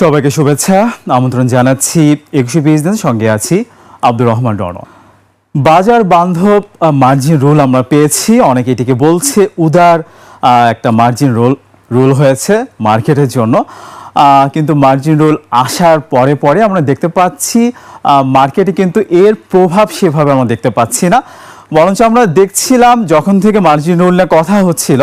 সবাইকে শুভেচ্ছা আমন্ত্রণ জানাচ্ছি 21 বিজনেস সঙ্গে আছি আব্দুর রহমান রণ। বাজার বান্ধব মার্জিন রুল আমরা পেয়েছি, অনেকে এটিকে বলছে উদার একটা মার্জিন রুল হয়েছে মার্কেটের জন্য, কিন্তু মার্জিন রুল আসার পরে পরে আমরা দেখতে পাচ্ছি মার্কেটে কিন্তু এর প্রভাব সেভাবে আমরা দেখতে পাচ্ছি না। বরঞ্চ আমরা দেখছিলাম যখন থেকে মার্জিন রুল নিয়ে কথা হচ্ছিল,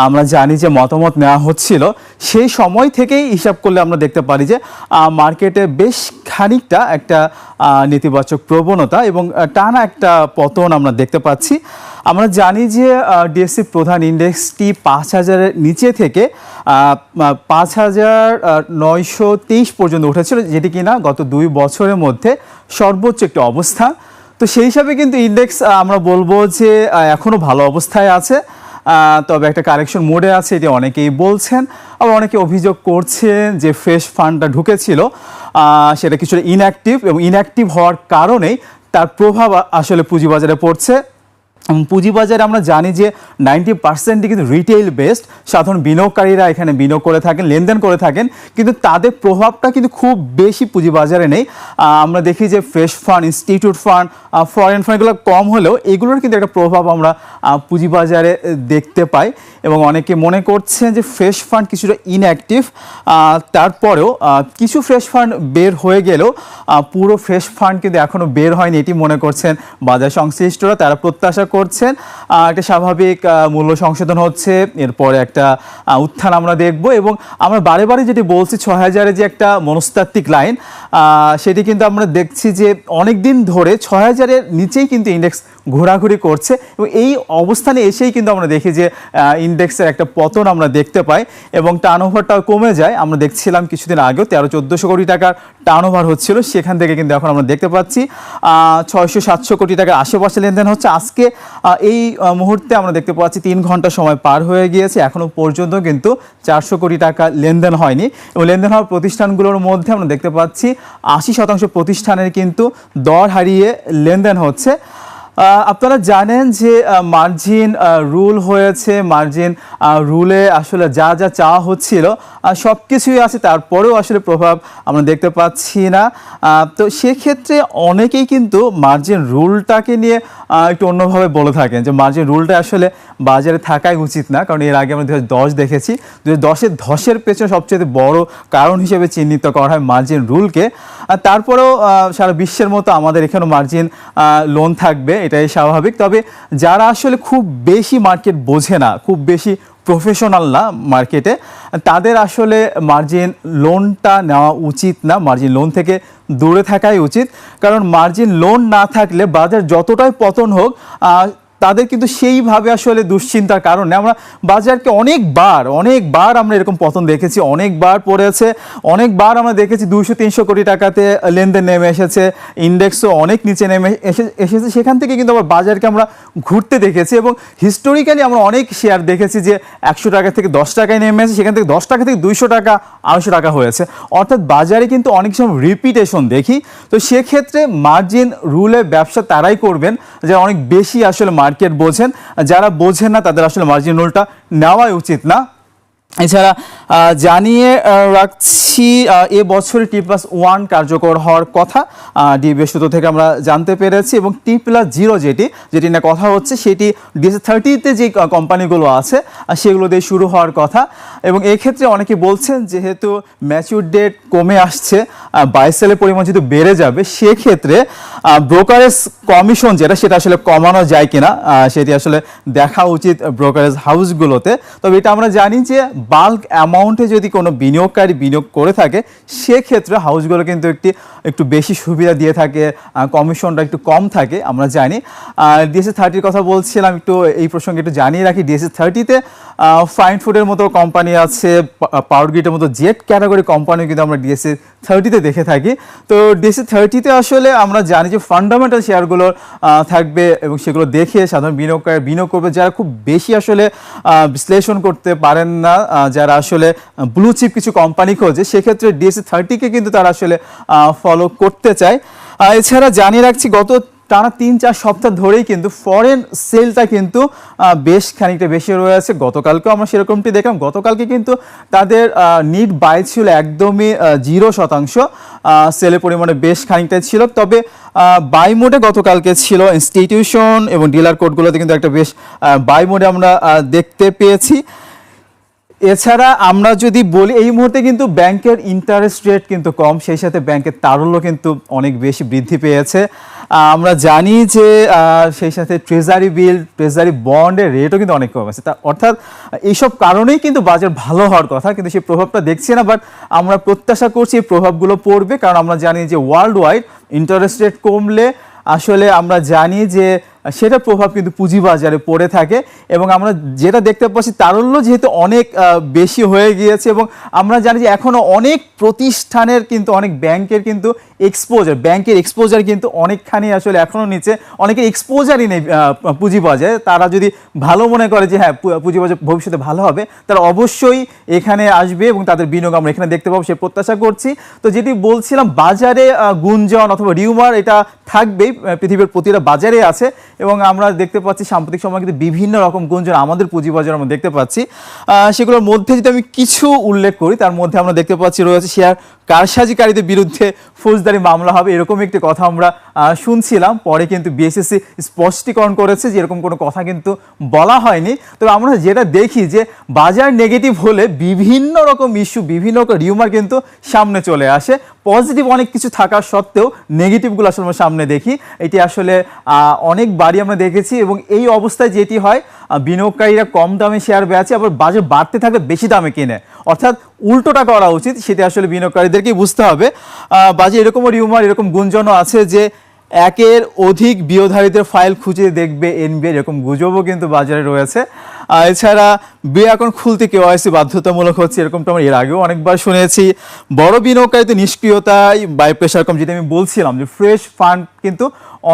আমরা জানি যে মতামত নেওয়া হচ্ছিল, সেই সময় থেকেই হিসাব করলে আমরা দেখতে পারি যে মার্কেটে বেশ খানিকটা একটা নেতিবাচক প্রবণতা এবং টানা একটা পতন আমরা দেখতে পাচ্ছি। আমরা জানি যে ডিএসসি প্রধান ইন্ডেক্সটি 5000-এর নিচে থেকে 5923 পর্যন্ত উঠেছিল, যেটি কিনা গত 2 বছরের মধ্যে সর্বোচ্চ একটি অবস্থান। তো সেই হিসাবে কিন্তু ইন্ডেক্স আমরা বলবো যে এখনও ভালো অবস্থায় আছে, তবে একটা কারেকশন মোডে আছে, এটি অনেকেই বলছেন। আবার অনেকে অভিযোগ করছেন যে ফ্রেশ ফান্ডটা ঢুকেছিল সেটা কিছুটা ইনঅ্যাক্টিভ, এবং ইনঅ্যাক্টিভ হওয়ার কারণেই তার প্রভাব আসলে পুঁজিবাজারে পড়ছে। পুঁজিবাজারে আমরা জানি যে 90%ই কিন্তু রিটেইল বেসড, সাধারণ বিনিয়োগকারীরা এখানে বিনিয়োগ করে থাকেন, লেনদেন করে থাকেন, কিন্তু তাদের প্রভাবটা কিন্তু খুব বেশি পুঁজিবাজারে নেই। আমরা দেখি যে fresh fund, institute fund, foreign fund এগুলো কম হলেও এগুলোর কিন্তু একটা প্রভাব আমরা পুঁজিবাজারে দেখতে পাই। এবং অনেকে মনে করছেন যে ফ্রেশ ফান্ড কিছুটা ইনঅ্যাক্টিভ, তারপরেও কিছু ফ্রেশ ফান্ড বের হয়ে গেলেও পুরো ফ্রেশ ফান্ড কিন্তু এখনও বের হয়নি, এটি মনে করছেন বাজার সংশ্লিষ্টরা। তারা প্রত্যাশা করছেন একটা স্বাভাবিক মূল্য সংশোধন হচ্ছে, এরপরে একটা উত্থান আমরা দেখব। এবং আমরা বারে বারে যেটি বলছি 6000-এর যে একটা মনস্তাত্ত্বিক লাইন, সেটি কিন্তু আমরা দেখছি যে অনেক দিন ধরে 6000-এর নিচেই কিন্তু ইন্ডেক্স ঘোরাঘুরি করছে, এবং এই অবস্থানে এসেই কিন্তু আমরা দেখি যে ইন্ডেক্সের একটা পতন আমরা দেখতে পাই এবং টার্নওভারটাও কমে যায়। আমরা দেখছিলাম কিছুদিন আগেও 1300-1400 কোটি টাকার টার্নওভার হচ্ছিল, সেখান থেকে কিন্তু এখন আমরা দেখতে পাচ্ছি 600-700 কোটি টাকার আশেপাশে লেনদেন হচ্ছে। আজকে এই মুহূর্তে আমরা দেখতে পাচ্ছি 3 ঘন্টা সময় পার হয়ে গিয়েছে, এখনও পর্যন্ত কিন্তু 400 কোটি টাকা লেনদেন হয়নি। এবং লেনদেন হওয়ার প্রতিষ্ঠানগুলোর মধ্যে আমরা দেখতে পাচ্ছি 80% প্রতিষ্ঠানের কিন্তু দর হারিয়ে লেনদেন হচ্ছে। আপনারা জানেন যে মার্জিন রুল হয়েছে, মার্জিন রুলে আসলে যা যা চাওয়া হচ্ছিল সব কিছুই আছে, তারপরেও আসলে প্রভাব আমরা দেখতে পাচ্ছি না। তো সেক্ষেত্রে অনেকেই কিন্তু মার্জিন রুলটাকে নিয়ে একটু অন্যভাবে বলে থাকেন যে মার্জিন রুলটা আসলে বাজারে থাকাই উচিত না, কারণ এর আগে আমরা 2010 দেখেছি, 2010-এর ধসের পেছনে সবচেয়ে বড় কারণ হিসেবে চিহ্নিত করা হয় মার্জিন রুলকে। তারপরেও সারা বিশ্বের মতো আমাদের এখানেও মার্জিন লোন থাকবে, এটাই স্বাভাবিক। তবে যারা আসলে খুব বেশি মার্কেট বোঝে না, খুব বেশি প্রফেশনাল না মার্কেটে, তাদের আসলে মার্জিন লোনটা নেওয়া উচিত না, মার্জিন লোন থেকে দূরে থাকাই উচিত। কারণ মার্জিন লোন না থাকলে বাজার যতটাই পতন হোক তাদের কিন্তু সেইভাবে আসলে দুশ্চিন্তার কারণে আমরা বাজারকে অনেকবার আমরা এরকম পতন দেখেছি, অনেকবার পড়েছে, অনেকবার আমরা দেখেছি 200-300 কোটি টাকাতে লেনদেন নেমে এসেছে, ইন্ডেক্সও অনেক নিচে নেমে এসেছে। সেখান থেকে কিন্তু আবার বাজারকে আমরা ঘুরতে দেখেছি, এবং হিস্টোরিক্যালি আমরা অনেক শেয়ার দেখেছি যে 100 টাকা থেকে 10 টাকায় নেমে এসেছে, সেখান থেকে 10 টাকা থেকে 200 টাকা 250 টাকা হয়েছে। অর্থাৎ বাজারে কিন্তু অনেক সময় রিপিটেশন দেখি। তো সেক্ষেত্রে মার্জিন রুলে ব্যবসা তারাই করবেন যারা অনেক বেশি আসলে মার্কেট বোঝেন, যারা বোঝেন না তাদের আসলে মার্জিন রুলটা নেওয়াই উচিত না। এছাড়া জানিয়ে রাখছি এবছরে T+1 কার্যকর হওয়ার কথা ডিবিএস সূত্র থেকে আমরা জানতে পেরেছি, এবং T+0 যেটি নিয়ে কথা হচ্ছে সেটি DC30-তে যে কোম্পানিগুলো আছে সেগুলো দিয়ে শুরু হওয়ার কথা। এবং এক্ষেত্রে অনেকে বলছেন যেহেতু ম্যাচিউর ডেট কমে আসছে, বাই সেলের পরিমাণ যেহেতু বেড়ে যাবে, সেক্ষেত্রে ব্রোকারেজ কমিশন সেটা আসলে কমানো যায় কিনা সেটি আসলে দেখা উচিত ব্রোকারেজ হাউসগুলোতে। তবে এটা আমরা জানি যে বাল্ক অ্যামাউন্টে যদি কোনো বিনিয়োগকারী বিনিয়োগ করে থাকে সেক্ষেত্রে হাউসগুলো কিন্তু একটু বেশি সুবিধা দিয়ে থাকে, কমিশনটা একটু কম থাকে আমরা জানি। DC30-র কথা বলছিলাম, একটু এই প্রসঙ্গে একটু জানিয়ে রাখি, DC30-তে ফাইন ফুডের মতো কোম্পানি আছে, পাওয়ার গ্রিডের মতো জেট ক্যাটাগরি কোম্পানি কিন্তু আমরা DC30-তে দেখে থাকি। তো DC30-তে আসলে আমরা জানি যে ফান্ডামেন্টাল শেয়ারগুলো থাকবে, এবং সেগুলো দেখে সাধারণ বিনিয়োগকারী বিনিয়োগ করবে যারা খুব বেশি আসলে বিশ্লেষণ করতে পারেন না, যারা আসলে ব্লু চিপ কিছু কোম্পানি খোঁজে, সেক্ষেত্রে DC30-কে কিন্তু তারা আসলে ফলো করতে চায়। এছাড়া জানিয়ে রাখছি গত টানা 3-4 সপ্তাহ ধরেই কিন্তু ফরেন সেলটা কিন্তু বেশ খানিকটা বেশি রয়েছে। গতকালকেও আমরা সেরকমটি দেখলাম, গতকালকে কিন্তু তাদের নিট বাই ছিল একদমই 0%, সেলের পরিমাণে বেশ খানিকটাই ছিল। তবে বাই মোডে গতকালকে ছিল ইনস্টিটিউশন এবং ডিলার কোডগুলোতে কিন্তু একটা বেশ বাই মোডে আমরা দেখতে পেয়েছি। এছাড়া আমরা যদি বলি এই মুহূর্তে কিন্তু ব্যাংকের ইন্টারেস্ট রেট কিন্তু কম, সেই সাথে ব্যাংকের তারল্য কিন্তু অনেক বেশি বৃদ্ধি পেয়েছে। আমরা জানি যে সেই সাথে ট্রেজারি বন্ডের রেটও কিন্তু অনেক কম আছে। অর্থাৎ এইসব কারণেই কিন্তু বাজার ভালো হওয়ার কথা, কিন্তু সেই প্রভাবটা দেখছি না। বাট আমরা প্রত্যাশা করছি এই প্রভাবগুলো পড়বে, কারণ আমরা জানি যে ওয়ার্ল্ড ওয়াইড ইন্টারেস্ট রেট কমলে আসলে আমরা জানি যে সেটার প্রভাব কিন্তু পুঁজিবাজারে পড়ে থাকে। এবং আমরা যেটা দেখতে পাচ্ছি তারল্য যেহেতু অনেক বেশি হয়ে গিয়েছে, এবং আমরা জানি যে এখনও অনেক প্রতিষ্ঠানের কিন্তু অনেক ব্যাংকের কিন্তু ব্যাংকের এক্সপোজার কিন্তু অনেকখানি আসলে এখনও নিচে, অনেকের এক্সপোজারই নেই পুঁজিবাজারে। তারা যদি ভালো মনে করে যে হ্যাঁ পুঁজিবাজার ভবিষ্যতে ভালো হবে, তারা অবশ্যই এখানে আসবে এবং তাদের বিনিয়োগ আমরা এখানে দেখতে পাবো, সে প্রত্যাশা করছি। তো যেটি বলছিলাম, বাজারে গুঞ্জন অথবা রিউমার এটা থাকবেই, পৃথিবীর প্রতিটা বাজারে আছে। এবং আমরা দেখতে পাচ্ছি সাম্প্রতিক সময় কিন্তু বিভিন্ন রকম গুঞ্জন আমাদের পুঁজিবাজারে আমরা দেখতে পাচ্ছি। সেগুলোর মধ্যে যদি আমি কিছু উল্লেখ করি, তার মধ্যে আমরা দেখতে পাচ্ছি রয়েছে শেয়ার কারসাজিকারীদের বিরুদ্ধে ফৌজদারি মামলা হবে, এরকম একটি কথা আমরা শুনছিলাম। পরে কিন্তু বিএসইসি স্পষ্টীকরণ করেছে যে এরকম কোনো কথা কিন্তু বলা হয়নি। তবে আমরা যেটা দেখি যে বাজার নেগেটিভ হলে বিভিন্ন রকম ইস্যু, বিভিন্ন রকম রিউমার কিন্তু সামনে চলে আসে। পজিটিভ অনেক কিছু থাকা সত্ত্বেও নেগেটিভগুলো আসলে আমরা সামনে দেখি। এটি আসলে অনেকবারই আমরা দেখেছি। এবং এই অবস্থায় যেটি হয়, বিনিয়োগকারীরা কম দামে শেয়ার বেচে, আবার বাজার বাড়তে থাকলে বেশি দামে কিনে। অর্থাৎ উল্টোটা করা উচিত, সেটা আসলে বিনিয়োগকারীদেরকেই বুঝতে হবে। বাজারে এরকমও রিউমার, এরকম গুঞ্জনও আছে যে একের অধিক বিয়োধারীদের ফাইল খুঁজে দেখবে এনবিআর, এরকম গুজবও কিন্তু বাজারে রয়েছে। এছাড়া বিয়ে অ্যাকাউন্ট খুলতে কেওয়াইসি বাধ্যতামূলক হচ্ছে, এরকমটা আমরা এর আগেও অনেকবার শুনেছি। বড় বিনিয়োগকারীদের নিষ্ক্রিয়তায় বাই প্রেশার কম, যেটা আমি বলছিলাম যে ফ্রেশ ফান্ড কিন্তু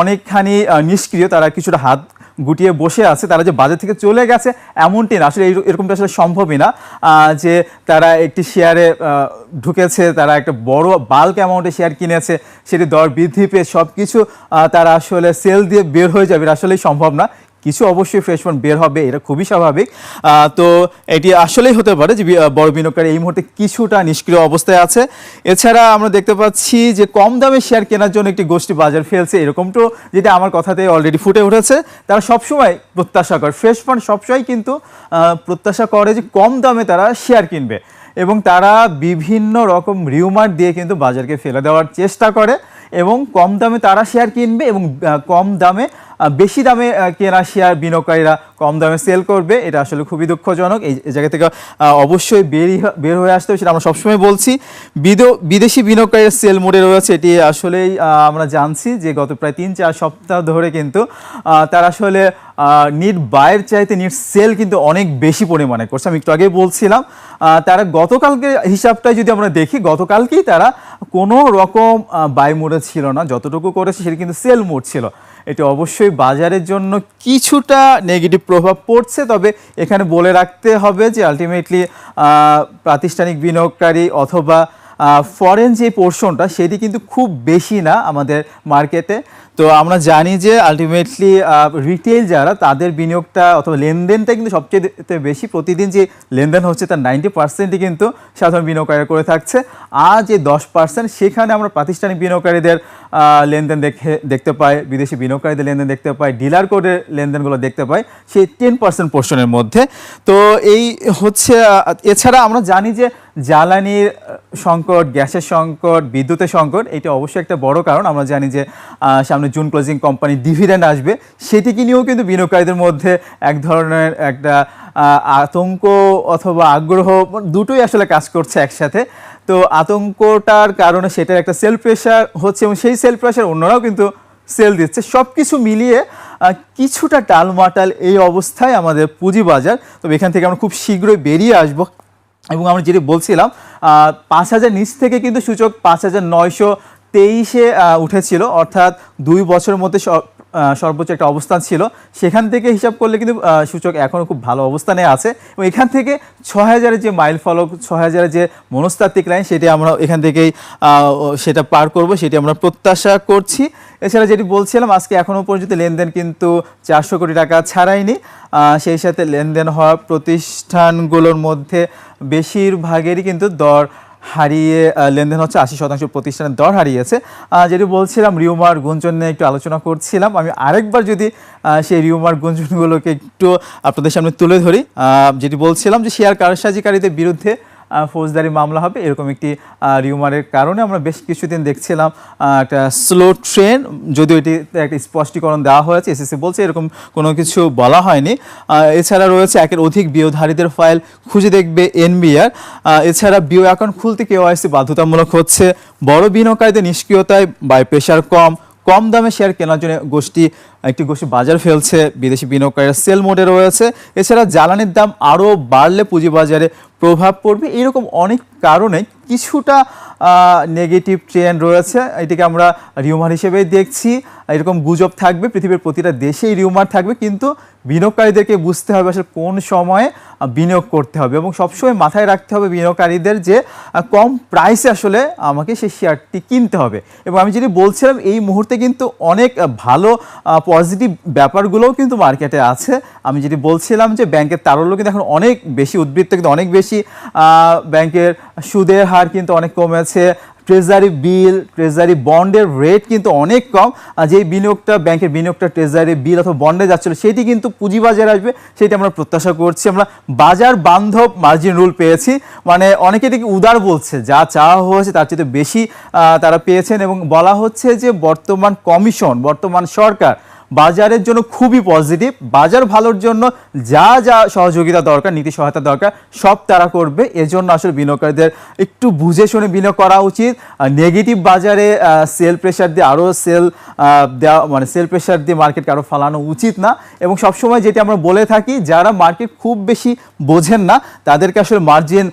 অনেকখানি নিষ্ক্রিয়, তারা কিছুটা হাত গুটিয়ে বসে আছে। তারা যে বাজার থেকে চলে গেছে এমনটি না, আসলে এরকমটা আসলে সম্ভবই না যে তারা একটি শেয়ারে ঢুকেছে, তারা একটা বড় বাল্ক অ্যামাউন্টে শেয়ার কিনেছে, সেটি দর বৃদ্ধি পেয়ে সব কিছু তারা আসলে সেল দিয়ে বের হয়ে যাবে, আসলেই সম্ভব না। কিছু অবশ্যই ফ্রেশ ফান্ড বের হবে, এটা খুবই স্বাভাবিক। তো এটি আসলেই হতে পারে যে বড় বিনিয়োগকারী এই মুহূর্তে কিছুটা নিষ্ক্রিয় অবস্থায় আছে। এছাড়া আমরা দেখতে পাচ্ছি যে কম দামে শেয়ার কেনার জন্য একটি গোষ্ঠী বাজার ফেলছে, এরকমটাও যেটা আমার কথাতে অলরেডি ফুটে উঠেছে। তারা সবসময় প্রত্যাশা করে, ফ্রেশ ফান্ড সবসময় কিন্তু প্রত্যাশা করে যে কম দামে তারা শেয়ার কিনবে, এবং তারা বিভিন্ন রকম রিউমার দিয়ে কিন্তু বাজারকে ফেলে দেওয়ার চেষ্টা করে, এবং কম দামে তারা শেয়ার কিনবে এবং কম দামে বেশি দামে কেনা শেয়ার বিনিয়োগকারীরা কম দামে সেল করবে। এটা আসলে খুবই দুঃখজনক। এই জায়গা থেকে অবশ্যই বের হয়ে আসতে হবে, সেটা আমরা সবসময় বলছি। বিদেশি বিনিয়োগকারীরা সেল মোডে রয়েছে, এটি আসলেই আমরা জানছি যে গত প্রায় 3-4 সপ্তাহ ধরে কিন্তু তারা আসলে নিট বাইয়ের চাইতে নিট সেল কিন্তু অনেক বেশি পরিমাণে করছে। আমি একটু আগেই বলছিলাম, তারা গতকালকে হিসাবটাই যদি আমরা দেখি, গতকালকেই তারা কোনো রকম বাই মোডে ছিল না, যতটুকু করেছে সেটা কিন্তু সেল মোড ছিল। এটি অবশ্যই বাজারের জন্য কিছুটা নেগেটিভ প্রভাব পড়ছে। তবে এখানে বলে রাখতে হবে যে আলটিমেটলি প্রাতিষ্ঠানিক বিনিয়োগকারী অথবা ফরেন যে পোর্শনটা, সেটি কিন্তু খুব বেশি না আমাদের মার্কেটে। তো আমরা জানি যে আলটিমেটলি রিটেল যারা, তাদের বিনিয়োগটা অথবা লেনদেনটা কিন্তু সবচেয়ে বেশি। প্রতিদিন যে লেনদেন হচ্ছে তার 90%ই কিন্তু সাধারণ বিনিয়োগকারীরা করে থাকছে। আর যে 10% সেখানে আমরা প্রাতিষ্ঠানিক বিনিয়োগকারীদের লেনদেন দেখতে পাই, বিদেশি বিনিয়োগকারীদের লেনদেন দেখতে পাই, ডিলার কোডের লেনদেনগুলো দেখতে পাই সেই 10% পোর্শনের মধ্যে। তো এই হচ্ছে। এছাড়া আমরা জানি যে জ্বালানির সংকট, গ্যাসের সংকট, বিদ্যুতের সংকট, এটা অবশ্যই একটা বড় কারণ। আমরা জানি যে সামনে জুন ক্লোজিং কোম্পানি ডিভিডেন্ড আসবে, সেটিকে নিয়েও কিন্তু বিনিয়োগকারীদের মধ্যে এক ধরনের একটা আতঙ্ক অথবা আগ্রহ, দুটোই আসলে কাজ করছে একসাথে। তো আতঙ্কটার কারণে সেটার একটা সেল প্রেশার হচ্ছে, এবং সেই সেল প্রেশার অন্যরাও কিন্তু সেল দিচ্ছে। সব কিছু মিলিয়ে কিছুটা টালমাটাল এই অবস্থায় আমাদের পুঁজিবাজার। তবে এখান থেকে আমরা খুব শীঘ্রই বেরিয়ে আসবো। এবং আমরা যেটি বলছিলাম, 5000 নিচ থেকে কিন্তু সূচক 5923-এ উঠেছিল, অর্থাৎ 2 বছরের মধ্যে সর্বোচ্চ একটা অবস্থান ছিল, সেখান থেকে হিসাব করলে কিন্তু সূচক এখনও খুব ভালো অবস্থানে আছে এবং এখান থেকে ৬,০০০-এর যে মাইল ফলক, ৬,০০০-এর যে মনস্তাত্ত্বিক লাইন, সেটি আমরা এখান থেকেই সেটা পার করব, সেটি আমরা প্রত্যাশা করছি। এছাড়া যেটি বলছিলাম, আজকে এখনও পর্যন্ত লেনদেন কিন্তু 400 কোটি টাকা ছাড়ায়নি। সেই সাথে লেনদেন হওয়া প্রতিষ্ঠানগুলোর মধ্যে বেশিরভাগেরই কিন্তু দর হারিয়ে লেনদেন হচ্ছে, 80% প্রতিষ্ঠানের দর হারিয়েছে। যেটি বলছিলাম, রিউমার গুঞ্জন নিয়ে একটু আলোচনা করছিলাম, আমি আরেকবার যদি সেই রিউমার গুঞ্জনগুলোকে একটু আপনাদের সামনে তুলে ধরি। যেটি বলছিলাম যে শেয়ার কারসাজিকারীদের বিরুদ্ধে ফৌজদারি মামলা হবে, এরকম একটি রিউমারের কারণে আমরা বেশ কিছুদিন দেখছিলাম একটা স্লো ট্রেন, যদিও এটি একটা স্পষ্টীকরণ দেওয়া হয়েছে, এসএসসি বলছে এরকম কোনো কিছু বলা হয়নি। এছাড়া রয়েছে একের অধিক বিয়োধারীদের ফাইল খুঁজে দেখবে এনবিআর। এছাড়া বিও অ্যাকাউন্ট খুলতে কেওয়াইসি বাধ্যতামূলক হচ্ছে। বড় বিনিয়োগকারীদের নিষ্ক্রিয়তায় বাই প্রেশার কম দামে শেয়ার কেনার জন্য একটি গোষ্ঠী বাজার ফেলছে, বিদেশি বিনিয়োগকারীরা সেল মোডে রয়েছে। এছাড়া জ্বালানির দাম আরও বাড়লে পুঁজিবাজারে প্রভাব পড়বে, এরকম অনেক কারণে কিছুটা নেগেটিভ ট্রেন্ড রয়েছে। এটিকে আমরা রিউমার হিসেবেই দেখছি। এরকম গুজব থাকবে, পৃথিবীর প্রতিটা দেশেই রিউমার থাকবে, কিন্তু বিনিয়োগকারীদেরকে বুঝতে হবে আসলে কোন সময়ে বিনিয়োগ করতে হবে এবং সবসময় মাথায় রাখতে হবে বিনিয়োগকারীদের যে কম প্রাইসে আসলে আমাকে সেই শেয়ারটি কিনতে হবে। এবং আমি যেটি বলছিলাম, এই মুহূর্তে কিন্তু অনেক ভালো পজিটিভ ব্যাপারগুলোও কিন্তু মার্কেটে আছে। আমি যেটি বলছিলাম যে ব্যাংকের তারল্য কিন্তু এখন অনেক বেশি উদ্বৃত্ত, কিন্তু অনেক বেশি, ব্যাংকের সুদের হার কিন্তু অনেক কমেছে, ট্রেজারি বিল, ট্রেজারি বন্ডের রেট কিন্তু অনেক কম। যেই বিনিয়োগটা, ব্যাংকের বিনিয়োগটা ট্রেজারি বিল অথবা বন্ডে যাচ্ছিল, সেটি কিন্তু পুঁজিবাজারে আসবে, সেটি আমরা প্রত্যাশা করছি। আমরা বাজার বান্ধব মার্জিন রুল পেয়েছি, মানে অনেকে এটিকে উদার বলছে, যা চাওয়া হয়েছে তার চেয়ে বেশি তারা পেয়েছেন এবং বলা হচ্ছে যে বর্তমান কমিশন, বর্তমান সরকার বাজারের জন্য খুবই পজিটিভ। বাজার ভালোর জন্য যা যা সহযোগিতা দরকার, নীতি সহায়তা দরকার, সব তারা করবে। এজন্য আসলে বিনিয়োগকারীদের একটু বুঝে শুনে বিনিয়োগ করা উচিত। নেগেটিভ বাজারে সেল প্রেশার দিয়ে আরও দেওয়া, মানে সেল প্রেশার দিয়ে মার্কেটকে আরও ফালানো উচিত না। এবং সবসময় যেটি আমরা বলে থাকি, যারা মার্কেট খুব বেশি বোঝেন না তাদেরকে আসলে মার্জিন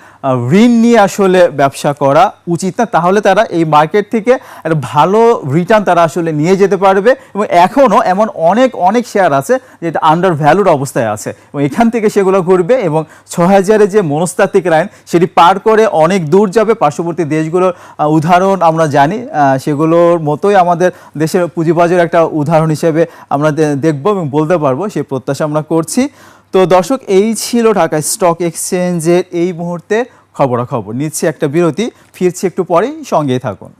ঋণ নিয়ে আসলে ব্যবসা করা উচিত না, তাহলে তারা এই মার্কেট থেকে একটা ভালো রিটার্ন তারা আসলে নিয়ে যেতে পারবে। এবং এখনও এমন অনেক শেয়ার আছে যেটা আন্ডার ভ্যালুড অবস্থায় আছে এবং এখান থেকে সেগুলো ঘুরবে এবং ৬,০০০-এর যে মনস্তাত্ত্বিক লাইন, সেটি পার করে অনেক দূর যাবে। পার্শ্ববর্তী দেশগুলোর উদাহরণ আমরা জানি, সেগুলোর মতোই আমাদের দেশের পুঁজিবাজার একটা উদাহরণ হিসেবে আমরা দেখব এবং বলতে পারবো, সেই প্রত্যাশা আমরা করছি। তো দর্শক, এই ছিল ঢাকা স্টক এক্সচেঞ্জের এই মুহূর্তে খবরাখবর। নিচ্ছি একটা বিরতি, ফিরছি একটু পরেই, সঙ্গেই থাকুন।